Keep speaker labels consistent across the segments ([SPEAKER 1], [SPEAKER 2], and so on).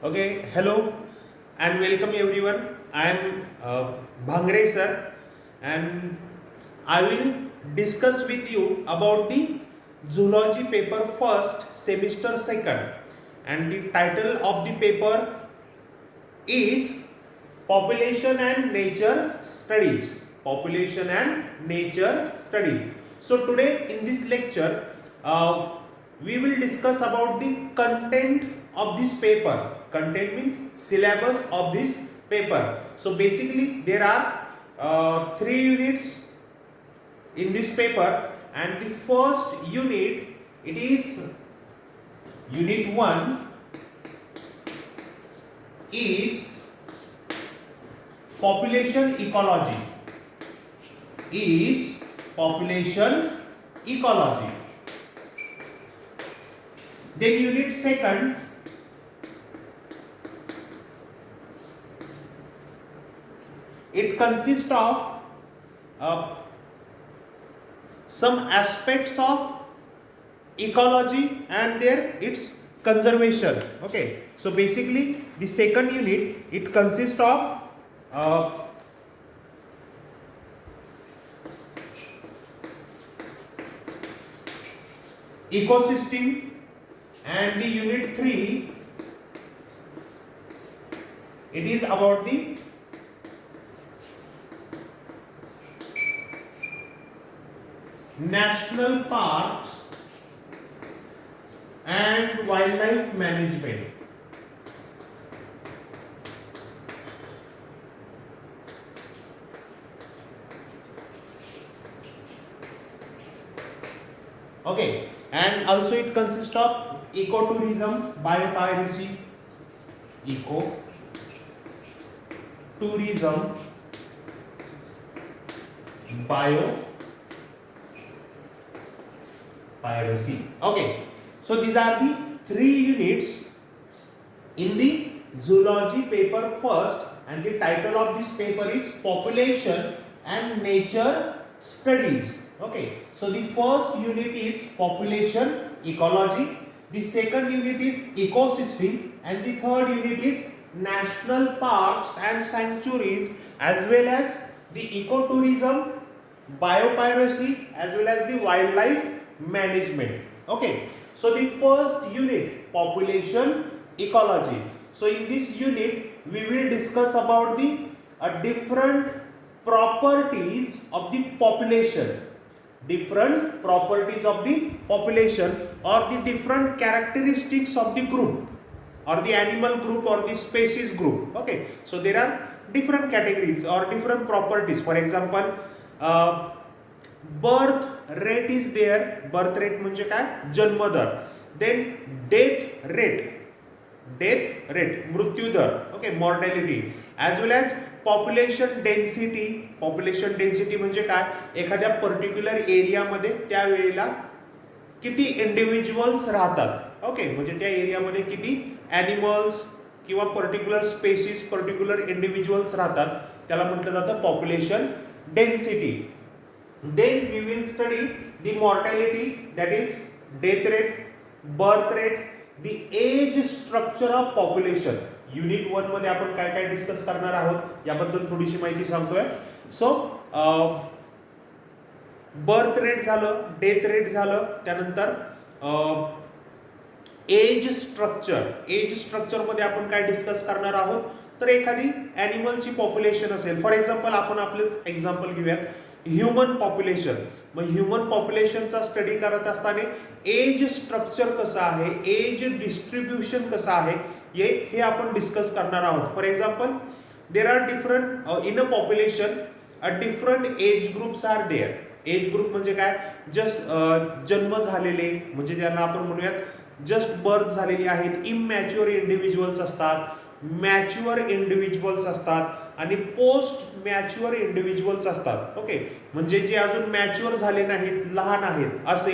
[SPEAKER 1] Okay, hello and welcome everyone. I am Bhangre sir, and I will discuss with you about the zoology paper first semester second, and the title of the paper is Population and Nature Studies. Population and Nature Studies. So today in this lecture, we will discuss about the content of this paper. Content means syllabus of this paper. So basically there are three units in this paper, and the first unit, it is unit 1 is population ecology. Is population ecology. Then unit second, it consists of some aspects of ecology and its conservation. Okay, so basically the second unit, it consists of ecosystem, and the unit 3, it is about the national parks and wildlife management. Okay, and also it consists of ecotourism, biopiracy, ecotourism, biopiracy. Okay, so these are the three units in the zoology paper first, and the title of this paper is Population and Nature Studies. Okay, so the first unit is population ecology, the second unit is ecosystem, and the third unit is national parks and sanctuaries, as well as the ecotourism, biopiracy, as well as the wildlife management. Okay, so the first unit, population ecology. So in this unit we will discuss about the different properties of the population. Different properties of the population, or the different characteristics of the group, or the animal group, or the species group. Okay, so there are different categories or different properties. For example, birth rate is there. Birth rate म्हणजे काय? जन्म दर. Then death rate मृत्यू दर. Okay, mortality, as well as population density म्हणजे काय? एखाद्या particular एरियामध्ये त्यावेळेला किती इंडिव्हिज्युअल्स राहतात. ओके, म्हणजे त्या एरियामध्ये किती ॲनिमल्स किंवा पर्टिक्युलर स्पेसिस, पर्टिक्युलर इंडिव्हिज्युअल्स राहतात, त्याला म्हटलं जातं population density. Then we will study the mortality, that is death rate, birth rate, the age structure of population. Unit 1 मध्ये आपण काय काय डिस्कस करणार आहोत याबद्दल थोडीशी माहिती सांगतोय. सो बर्थ रेट झालं, डेथ रेट झालं, त्यानंतर एज स्ट्रक्चर मध्ये आपण काय डिस्कस करणार आहोत, तर एखादी ॲनिमलची पॉप्युलेशन असेल. फॉर एक्झाम्पल आपण आपलं एक्झाम्पल घेऊयात, ह्युमन पॉप्युलेशन. मग ह्युमन पॉप्युलेशनचा स्टडी करत असताना एज स्ट्रक्चर कसं आहे, एज डिस्ट्रीब्युशन कसं आहे, हे आपण डिस्कस करणार आहोत. For example, there are different in a population, different age groups are there. Age group म्हणजे काय? जस्ट जन्म झालेले, म्हणजे ज्यांना आपण म्हणूयात जस्ट बर्थ झालेली आहेत. इमॅच्युअर इंडिव्हिज्युअल्स असतात, मॅच्युअर इंडिव्हिज्युअल्स असतात, आणि पोस्ट मॅच्युअर इंडिव्हिज्युअल्स असतात. ओके, म्हणजे जे अजून मॅच्युअर झाले नाहीत, लहान आहेत असे.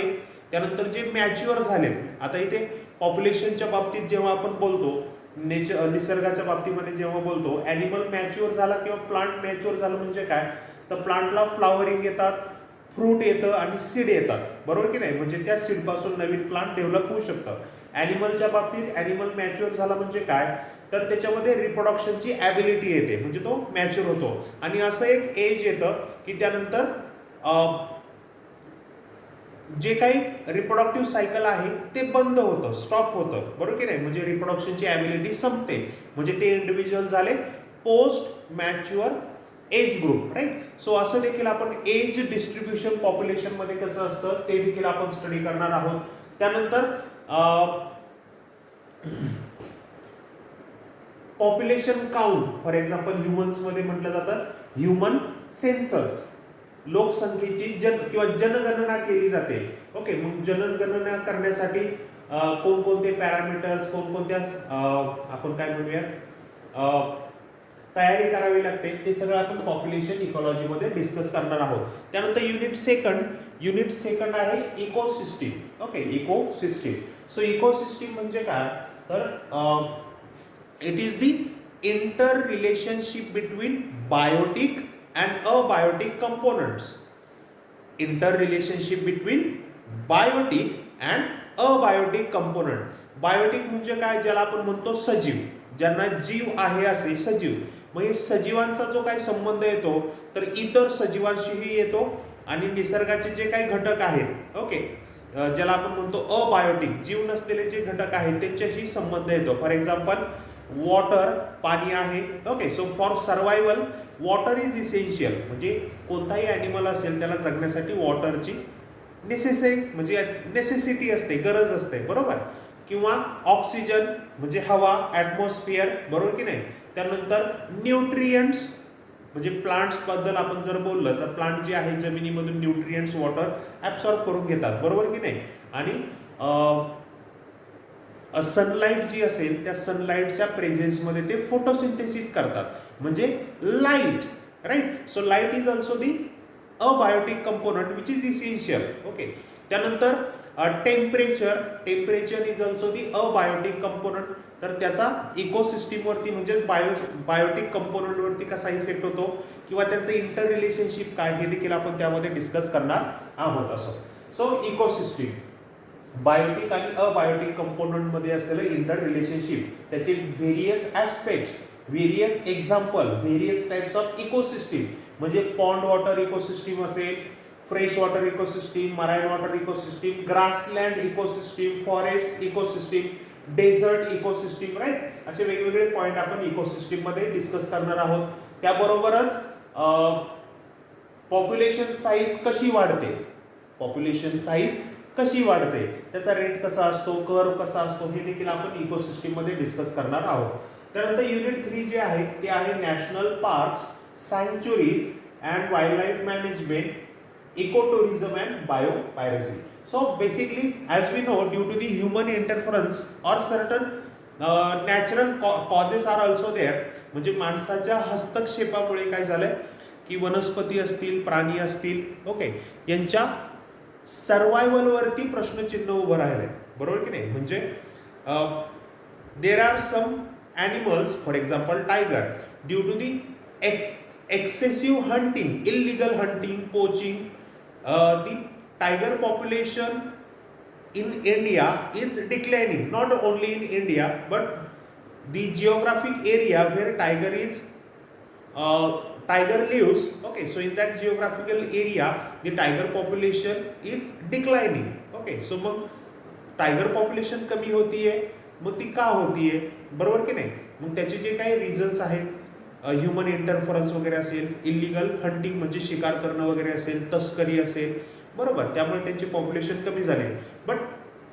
[SPEAKER 1] त्यानंतर जे मॅच्युअर झालेत, आता इथे पॉप्युलेशनच्या बाबतीत जेव्हा आपण बोलतो, निसर्गाच्या बाबतीमध्ये जेव्हा बोलतो, ॲनिमल मॅच्युअर झाला किंवा प्लांट मॅच्युअर झालं म्हणजे काय, तर प्लांटला फ्लॉवरिंग येतात, फ्रूट येतं आणि सीड येतात, बरोबर की नाही? म्हणजे त्या सीडपासून नवीन प्लांट डेव्हलप होऊ शकतं. ॲनिमलच्या बाबतीत ॲनिमल मॅच्युअर झाला म्हणजे काय, तर त्याच्यामध्ये रिप्रोडक्शनची ॲबिलिटी येते, म्हणजे तो मॅच्युअर होतो. आणि असं एक एज येतं की त्यानंतर जे काही रिप्रोडक्टिव्ह सायकल आहे ते बंद होतं, स्टॉप होतं, बरोबर की नाही, म्हणजे रिप्रोडक्शनची ॲबिलिटी संपते, म्हणजे ते इंडिव्हिज्युअल झाले post mature age group, right. So असं देखील आपण एज डिस्ट्रीब्युशन पॉप्युलेशनमध्ये कसं असतं ते देखील आपण स्टडी करणार आहोत. त्यानंतर पॉप्युलेशन काउंट, फॉर एक्झाम्पल ह्युमन्समध्ये म्हटलं जातं ह्युमन सेन्सस, लोकसंख्येची किंवा जनगणना केली जाते. ओके, मग जनगणना करण्यासाठी कोणकोणते पॅरामीटर्स, कोणकोणत्या आपण काय म्हणूया तयारी करावी लागते, ते सगळं आपण पॉप्युलेशन इकॉलॉजीमध्ये डिस्कस करणार आहोत. त्यानंतर युनिट सेकंड आहे ecosystem. Okay, ecosystem. So ecosystem म्हणजे काय, तर it is the inter relationship between biotic and abiotic components. Inter relationship between biotic and abiotic component. Biotic म्हणजे काय, ज्याला आपण म्हणतो सजीव, ज्यांना जीव आहे असे सजीव. मग हे सजीवांचा जो काही संबंध येतो तर इतर सजीवांशीही येतो, आणि निसर्गाचे जे काही घटक आहेत, ओके, ज्याला आपण म्हणतो अबायोटिक, जीव नसलेले जे घटक आहेत त्यांच्याशी संबंध येतो. फॉर एक्झाम्पल वॉटर, पाणी आहे. Okay, so for survival water is essential, म्हणजे कोणताही ॲनिमल असेल त्याला जगण्यासाठी वॉटरची नेसेसिटी असते, गरज असते, बरोबर. किंवा ऑक्सिजन म्हणजे हवा, ॲटमॉस्फिअर, बरोबर की नाही. त्यानंतर न्यूट्रियंट्स, म्हणजे प्लांट्स बद्दल आपण जर बोललं तर प्लांट जे आहे जमिनीमधून न्यूट्रियंट्स वॉटर ॲब्सॉर्ब करून घेतात, बरोबर की नाही. आणि सनलाईट जी असेल त्या सनलाईटच्या प्रेझेन्समध्ये ते फोटोसिंथेसिस करतात, म्हणजे light, right. So light is also the abiotic component which is essential. Okay, त्यानंतर temperature is also the abiotic component. तर त्याचा इकोसिस्टीमवरती म्हणजे बायोटिक कंपोनंटवरती कसा इफेक्ट होतो, किंवा त्यांचं इंटर रिलेशनशिप काय हे देखील आपण त्यामध्ये डिस्कस करणार आहोत. असं सो इकोसिस्टीम, बायोटिक आणि अबायोटिक कंपोनंट मध्ये असलेलं इंटर रिलेशनशिप, त्याचे various aspects, various example, various types of ecosystem, म्हणजे पॉन्ड वॉटर इकोसिस्टीम असेल, fresh water ecosystem, marine water ecosystem, grassland ecosystem, forest ecosystem, desert ecosystem, right. असे वेगवेगळे point आपण ecosystem मध्ये डिस्कस करणार आहोत. त्याबरोबरच पॉप्युलेशन साईज कशी वाढते, पॉप्युलेशन साईज कशी वाढते, त्याचा रेट कसा असतो, कर्व कसा असतो, हे देखील आपण इकोसिस्टीम मध्ये डिस्कस करणार आहोत. त्यानंतर युनिट 3 जे आहे ते आहे national parks, sanctuaries and wildlife management, ecotourism and biopiracy. So basically, as we know, due to the human interference or certain natural causes are also there, म्हणजे माणसाच्या हस्तक्षेपामुळे काय झालंय की वनस्पती असतील, प्राणी असतील, ओके, यांच्या सर्वायवल वरती प्रश्नचिन्ह उभं राहिलंय, बरोबर की नाही. म्हणजे there are some animals, for example tiger, due to the excessive hunting, illegal hunting, poaching, the tiger population in India is declining. Not only in India, but the geographic area where tiger lives. Okay, so in that geographical area, the tiger population is declining. Okay, so मग tiger population कमी होतीये, मग ती का होतीये, बरोबर की नाही. मग त्याचे जे काही रिझन्स आहेत, ह्युमन इंटरफरन्स वगैरे असेल, इलिगल हंटिंग म्हणजे शिकार करणं वगैरे असेल, तस्करी असेल, बरोबर, त्यामुळे त्यांची पॉप्युलेशन कमी झाली. बट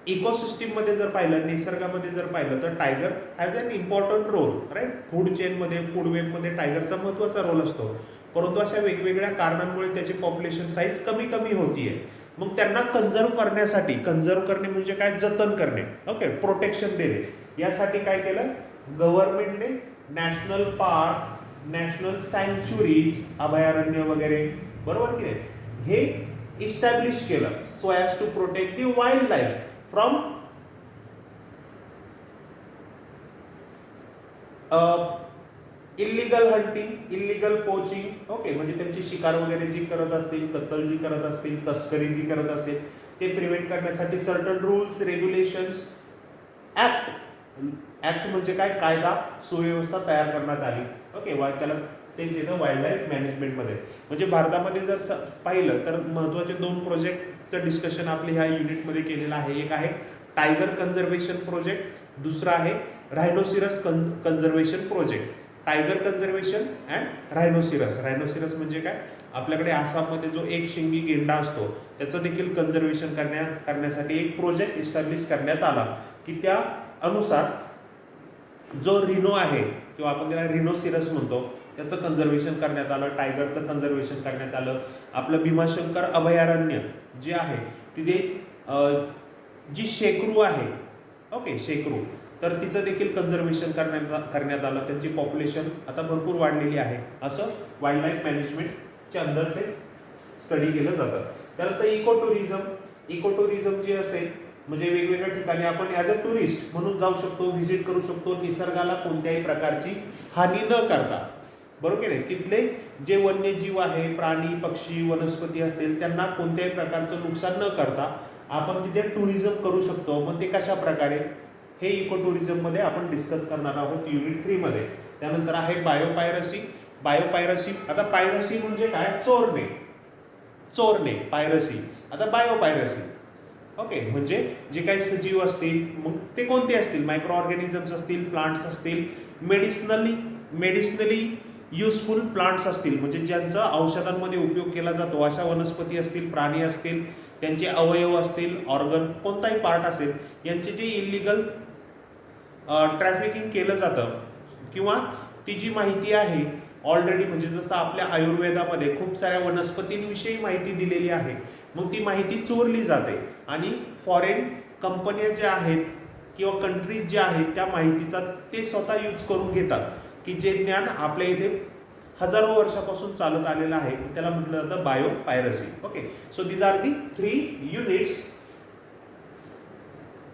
[SPEAKER 1] इकोसिस्टीम मध्ये जर पाहिलं, निसर्गामध्ये जर पाहिलं तर tiger has an important role, right. Food चेनमध्ये, फूड वेबमध्ये टायगरचा महत्त्वाचा रोल असतो. परंतु अशा वेगवेगळ्या कारणांमुळे त्याची पॉप्युलेशन साईज कमी होतीये. मग त्यांना कंझर्व करण्यासाठी, कंझर्व करणे म्हणजे काय, जतन करणे, ओके, प्रोटेक्शन देणे, यासाठी काय केलं गव्हर्नमेंटने नॅशनल पार्क, नॅशनल सँक्च्युरीज, अभयारण्य वगैरे, बरोबर की नाही, हे इस्टॅब्लिश केलं, so as to protect the wild life from illegal hunting, illegal poaching, okay, म्हणजे त्यांची शिकार वगैरे जी करत असतील, कत्तल जी करत असतील, तस्करी जी करत असेल, ते प्रिव्हेंट करण्यासाठी certain rules, regulations, act act म्हणजे काय, कायदा सुव्यवस्था तयार करण्यात आली. ओके, त्याला तेच येतं वाईल्ड लाईफ मॅनेजमेंटमध्ये. म्हणजे भारतामध्ये जर पाहिलं तर महत्त्वाचे 2 प्रोजेक्टचं डिस्कशन आपले ह्या युनिटमध्ये केलेलं आहे. एक आहे टायगर कन्झर्वेशन प्रोजेक्ट, दुसरा आहे rhinoceros conservation project. Tiger conservation and rhinoceros. Rhinoceros म्हणजे काय, आपल्याकडे आसाममध्ये जो एक शिंगी गेंडा असतो त्याचं देखील कन्झर्वेशन करण्यासाठी एक प्रोजेक्ट इस्टॅब्लिश करण्यात आला, की त्या अनुसार जो रिनो आहे किंवा आपण त्याला रिनोसिरस म्हणतो त्याचं कन्झर्वेशन करण्यात आलं, टायगरचं कन्झर्वेशन करण्यात आलं. आपलं भीमाशंकर अभयारण्य जे आहे तिथे जी शेकरू आहे, ओके शेकरू, तर तिचं देखील कन्झर्वेशन करण्यात आलं. त्यांची पॉप्युलेशन आता भरपूर वाढलेली आहे. असं वाईल्ड लाईफ मॅनेजमेंटच्या अंडर ते स्टडी केलं जातं. त्यानंतर इको टुरिझम. इको टुरिझम जे असेल म्हणजे वेगवेगळ्या ठिकाणी आपण ॲज अ टुरिस्ट म्हणून जाऊ शकतो, व्हिजिट करू शकतो, निसर्गाला कोणत्याही प्रकारची हानी न करता. बरोबर आहे. तिथले जे वन्यजीव आहे, प्राणी पक्षी वनस्पती असतील त्यांना कोणत्याही प्रकारचं नुकसान न करता आपण तिथे टुरिझम करू शकतो. मग ते कशा प्रकारे, हे इको टुरिझममध्ये आपण डिस्कस करणार आहोत युनिट 3 मध्ये. त्यानंतर आहे बायोपायरसी. बायोपायरसी, आता पायरसी म्हणजे काय, चोरणे. चोरणे पायरसी. आता बायोपायरसी, ओके, म्हणजे जे काही सजीव असतील मग ते कोणते असतील, मायक्रो ऑर्गॅनिझम्स असतील, प्लांट्स असतील, मेडिसिनली युजफुल प्लांट्स असतील म्हणजे ज्यांचा औषधांमध्ये उपयोग केला जातो अशा वनस्पती असतील, प्राणी असतील, त्यांचे अवयव असतील, ऑर्गन कोणताही पार्ट असेल, यांचे जे इलिगल ट्रॅफिकिंग केलं जातं किंवा ती जी माहिती आहे ऑलरेडी, म्हणजे जसं आपल्या आयुर्वेदामध्ये खूप साऱ्या वनस्पतींविषयी माहिती दिलेली आहे, मग ती माहिती चोरली जाते आणि फॉरेन कंपन्या ज्या आहेत किंवा कंट्रीज ज्या आहेत त्या माहितीचा ते स्वतः यूज करून घेतात, की जे ज्ञान आपल्या इथे हजारो वर्षापासून चालत आलेलं आहे. त्याला म्हटलं जातं biopiracy. Okay, so these are the 3 units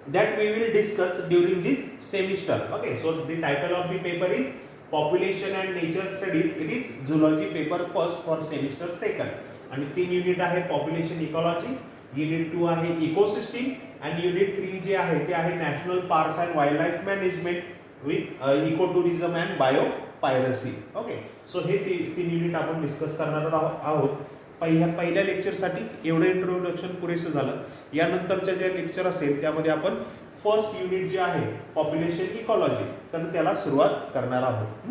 [SPEAKER 1] that we will discuss during this semester. Okay, so the title of the paper is Population and Nature Studies. It is Zoology paper first for semester 2nd. आणि 3 unit आहे population ecology, unit 2 आहे ecosystem आणि unit 3 जे आहे ते आहे national parks and wildlife management with ecotourism and biopiracy. Okay, so हे 3 unit आपण डिस्कस करणार आहोत. पहिल्या लेक्चरसाठी एवढं इंट्रोडक्शन पुरेसं झालं. यानंतरच्या जे लेक्चर असेल त्यामध्ये आपण फर्स्ट युनिट जे आहे पॉप्युलेशन इकॉलॉजी तर त्याला सुरुवात करणार आहोत.